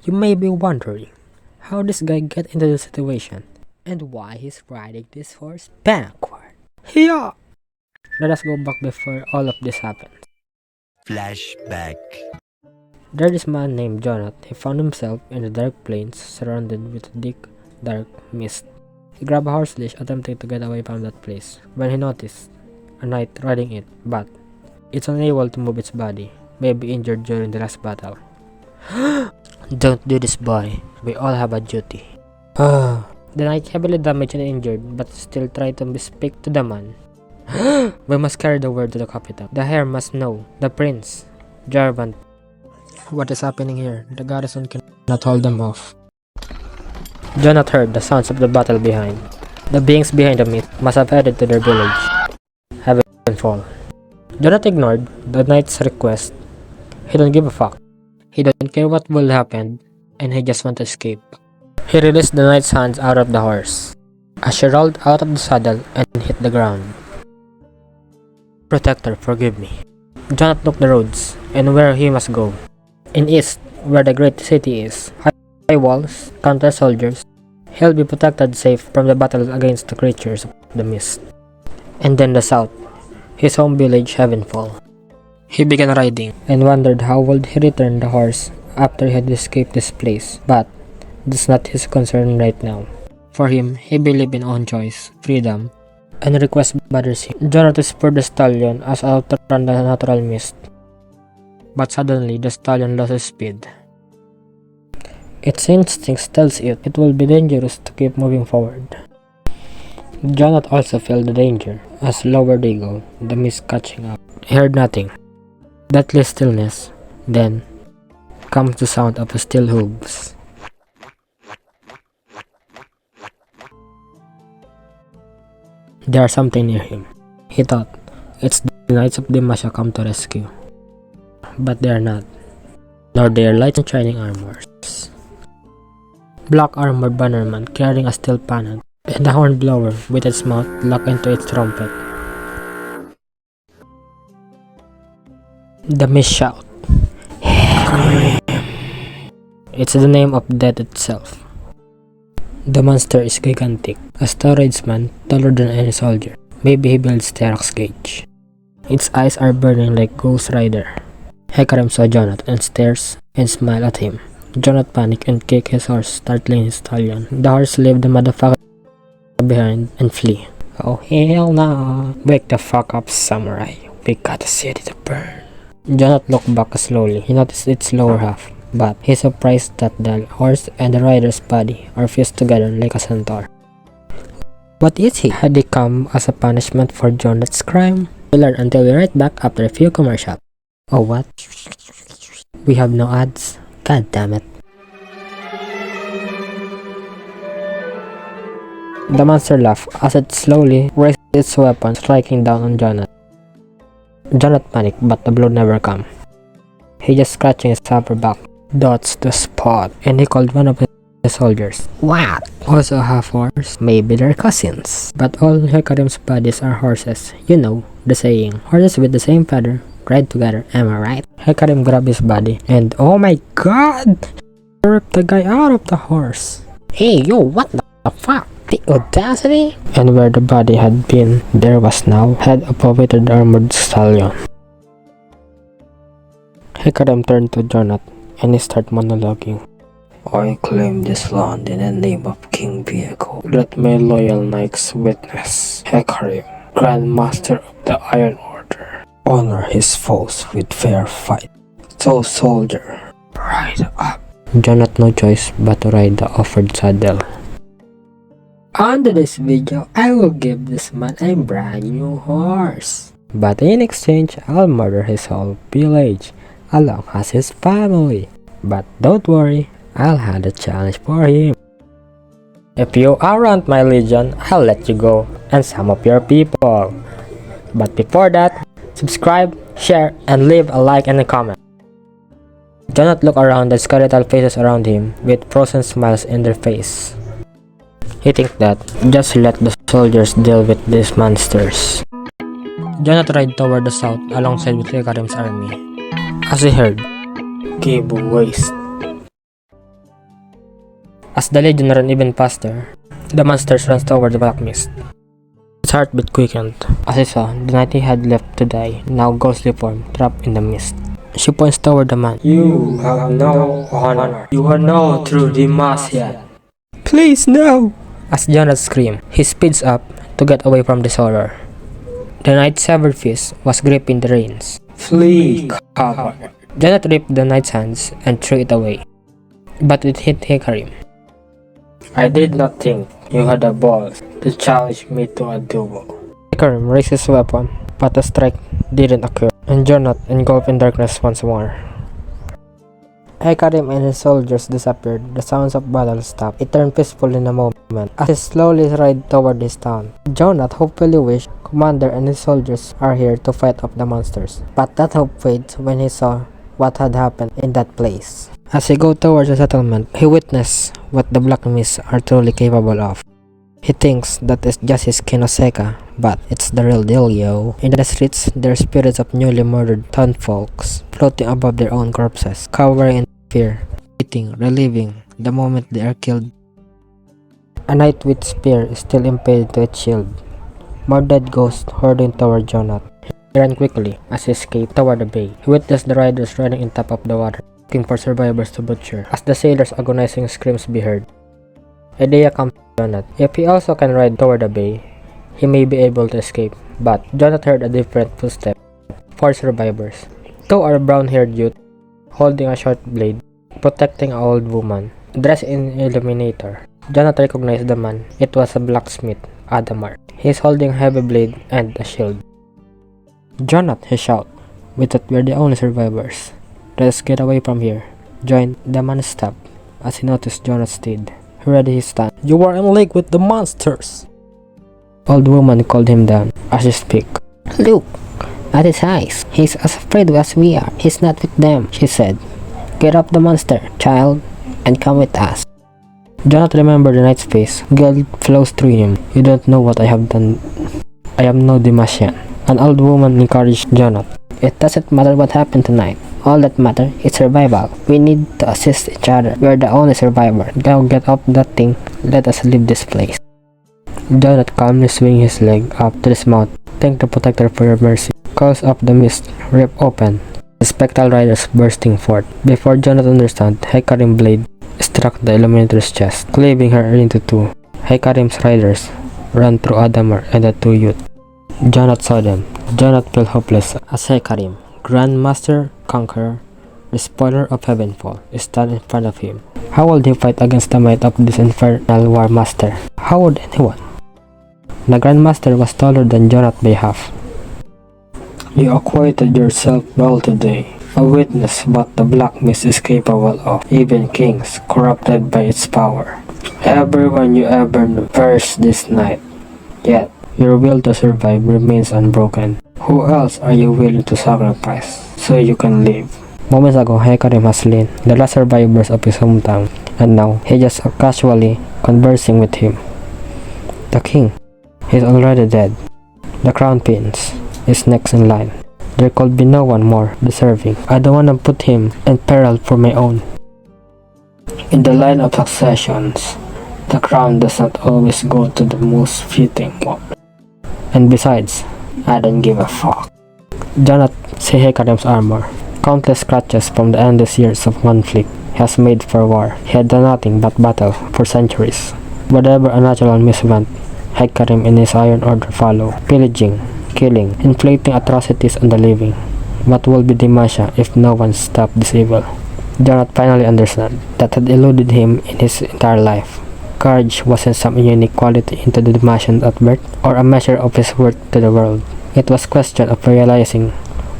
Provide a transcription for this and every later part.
You may be wondering how this guy get into the situation and why he's riding this horse backward. Yeah! Let us go back before all of this happened. Flashback. There is a man named Jonathan. He found himself in the dark plains surrounded with a thick, dark mist. He grabbed a horse leash attempting to get away from that place when he noticed a knight riding it, but it's unable to move its body, maybe injured during the last battle. Don't do this, boy. We all have a duty. The knight heavily damaged and injured, but still tried to speak to the man. We must carry the word to the capital. The heir must know. The prince, Jarvan. What is happening here? The garrison cannot hold them off. Jonathan heard the sounds of the battle behind. The beings behind the myth must have headed to their village, Havenfall. Jonathan ignored the knight's request. He don't give a fuck. He don't care what will happen, and he just wants to escape. He released the knight's hands out of the horse, as she rolled out of the saddle and hit the ground. Protector, forgive me. Jonathan looked the roads, and where he must go. In east, where the great city is, high walls, countless soldiers, he'll be protected safe from the battle against the creatures of the mist. And then the south, his home village Havenfall. He began riding, and wondered how would he return the horse after he had escaped this place, but that's not his concern right now. For him, he believed in own choice, freedom, and request bothers him. Jonathan spurred the stallion as out to run the natural mist. But suddenly, the stallion lost its speed. Its instincts tells it will be dangerous to keep moving forward. Jonathan also felt the danger, as lower they go, the mist catching up. He heard nothing. Deathly stillness. Then comes the sound of steel hooves. There's something near him. He thought, it's the Knights of Demacia come to rescue. But they are not. Nor their light and shining armors. Black armored bannerman carrying a steel pennant, and a hornblower with its mouth locked into its trumpet. The mist shout, Hecarim! It's the name of death itself. The monster is gigantic, a storage man taller than any soldier. Maybe he builds Terrax gauge. Its eyes are burning like Ghost Rider. Hecarim saw Jonathan and stares and smiled at him. Jonathan panicked and kicked his horse, startling his stallion. The horse left the motherfucker behind and flee. Oh hell no! Wake the fuck up, samurai. We got a city to burn. Jonathan looked back slowly. He noticed its lower half, but he surprised that the horse and the rider's body are fused together like a centaur. What is he? Had he come as a punishment for Jonathan's crime? We'll learn until we're right back after a few commercials. Oh what? We have no ads? God damn it. The monster laughed as it slowly raised its weapon, striking down on Jonathan. Jonathan panicked, but the blow never came. He just scratching his upper back. That's the spot. And he called one of his soldiers. What? Also a half horse? Maybe they're cousins. But all Hecarim's bodies are horses. You know, the saying. Horses with the same feather ride together, am I right? Hecarim grabbed his body, and oh my god! He ripped the guy out of the horse. Hey yo, what the fuck? The audacity! And where the body had been, there was now head of a weighted armored stallion. Hecarim turned to Jonathan, and he started monologuing. I claim this land in the name of King Viego. Let my loyal knights witness. Hecarim, Grand Master of the Iron Order. Honor his foes with fair fight. So soldier, ride up. Jonathan no choice but to ride the offered saddle. Under this video, I will give this man a brand new horse. But in exchange, I'll murder his whole village, along as his family. But don't worry, I'll have a challenge for him. If you aren't my legion, I'll let you go, and some of your people. But before that, subscribe, share, and leave a like and a comment. Jonathan looked around the skeletal faces around him with frozen smiles in their face. He thinks that just let the soldiers deal with these monsters. Jonathan rode toward the south alongside with Hecarim's army. As he heard, cave waste. As the Legion ran even faster, the monsters ran toward the black mist. His heartbeat quickened as he saw the knight he had left to die, now ghostly form, trapped in the mist. She points toward the man. You have no honor. You are no true Demacian. Please, no! As Jonathan screamed, he speeds up to get away from this horror. The knight's severed fist was gripping the reins. Flee, coward! Jonathan ripped the knight's hands and threw it away, but it hit Hecarim. I did not think you had the balls to challenge me to a duel. Hecarim raised his weapon, but a strike didn't occur, and Jonathan engulfed in darkness once more. Hecarim and his soldiers disappeared. The sounds of battle stopped. It turned peaceful in a moment as he slowly rode toward his town. Jonathan hopefully wished Commander and his soldiers are here to fight off the monsters, but that hope faded when he saw what had happened in that place. As he goes towards the settlement, he witnessed what the Black Mists are truly capable of. He thinks that it's just his Kinoseka, but it's the real deal, yo. In the streets, there are spirits of newly murdered townfolks floating above their own corpses, cowering in fear, waiting, reliving the moment they are killed. A knight with spear is still impaled to its shield. More dead ghosts hurrying toward Jonathan. He ran quickly as he escaped toward the bay. He witnessed the riders running in top of the water, looking for survivors to butcher, as the sailors' agonizing screams be heard. Idea comes to Jonathan. If he also can ride toward the bay, he may be able to escape. But Jonathan heard a different footstep. 4 survivors. 2 are brown-haired youth, holding a short blade, protecting an old woman, dressed in illuminator. Jonathan recognized the man. It was a blacksmith, Adamar. He is holding a heavy blade and a shield. Jonathan, he shouted. We thought we are the only survivors. Let's get away from here. Join. The man stopped as he noticed Jonathan stayed. He ready his stand. You are in league with the monsters. Old woman called him down as she spoke. Look at his eyes. He's as afraid as we are. He's not with them, she said. Get up the monster, child, and come with us. Jonathan remembered the knight's face. Guilt flows through him. You don't know what I have done. I am no Demacian. An old woman encouraged Jonathan. It doesn't matter what happened tonight. All that matters is survival. We need to assist each other. We are the only survivor. Now get up that thing. Let us leave this place. Jonathan calmly swing his leg up to his mouth. Thank the protector for your mercy. Cause of the mist rip open. The spectral riders bursting forth. Before Jonathan understood, Hecarim's blade struck the illuminator's chest, cleaving her into 2. Hecarim's riders ran through Adamar and the 2 youth. Jonathan saw them. Jonathan felt hopeless as Hecarim, Grandmaster, Conqueror, Despoiler of Havenfall, stand in front of him. How would he fight against the might of this infernal war master? How would anyone? The Grandmaster was taller than Jonathan by half. You acquitted yourself well today, a witness what the Black Mist is capable of, even kings corrupted by its power. Everyone you ever knew perished this night, yet your will to survive remains unbroken. Who else are you willing to sacrifice so you can live? Moments ago, Hecarim has slain the last survivors of his hometown, and now he just casually conversing with him. The king, he's already dead. The crown prince is next in line. There could be no one more deserving. I don't want to put him in peril for my own. In the line of successions, the crown does not always go to the most fitting one. And besides, I don't give a fuck. Jonathan see Hecarim's armor. Countless scratches from the endless years of conflict he has made for war. He had done nothing but battle for centuries. Whatever unnatural miswent, Hecarim and his Iron Order follow, pillaging, killing, inflicting atrocities on the living. What will be Demacia if no one stopped this evil? Jonathan finally understood that had eluded him in his entire life. Courage wasn't some unique quality into the Demacian at birth, or a measure of his worth to the world. It was a question of realizing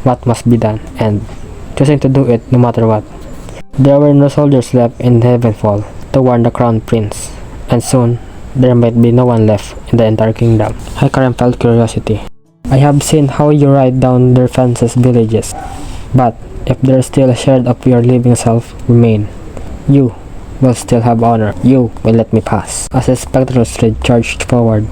what must be done, and choosing to do it no matter what. There were no soldiers left in Havenfall to warn the crown prince, and soon there might be no one left in the entire kingdom. Hecarim felt curiosity. I have seen how you ride down their fences villages, but if there is still a shred of your living self remain, you will still have honor. You will let me pass. As his spectral thread charged forward,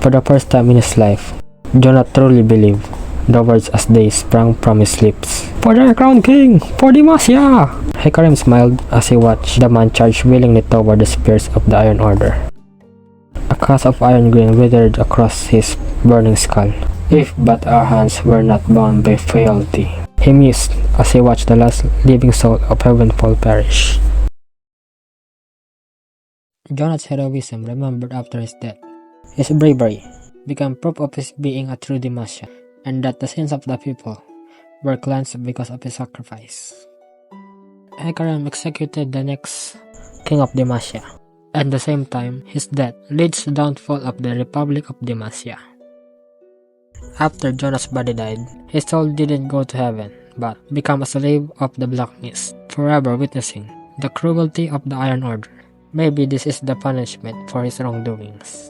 for the first time in his life, Jonathan truly believed the words as they sprang from his lips. For the Crown King! For Demacia! Hecarim smiled as he watched the man charge willingly toward the spears of the Iron Order. A cast of iron green withered across his burning skull. If but our hands were not bound by fealty, he mused as he watched the last living soul of Havenfall perish. Jonat's heroism remembered after his death. His bravery became proof of his being a true Demacia, and that the sins of the people were cleansed because of his sacrifice. Hecarim executed the next king of Demacia. At the same time, his death leads to the downfall of the Republic of Demacia. After Jonah's body died, his soul didn't go to heaven, but became a slave of the Black Mist, forever witnessing the cruelty of the Iron Order. Maybe this is the punishment for his wrongdoings.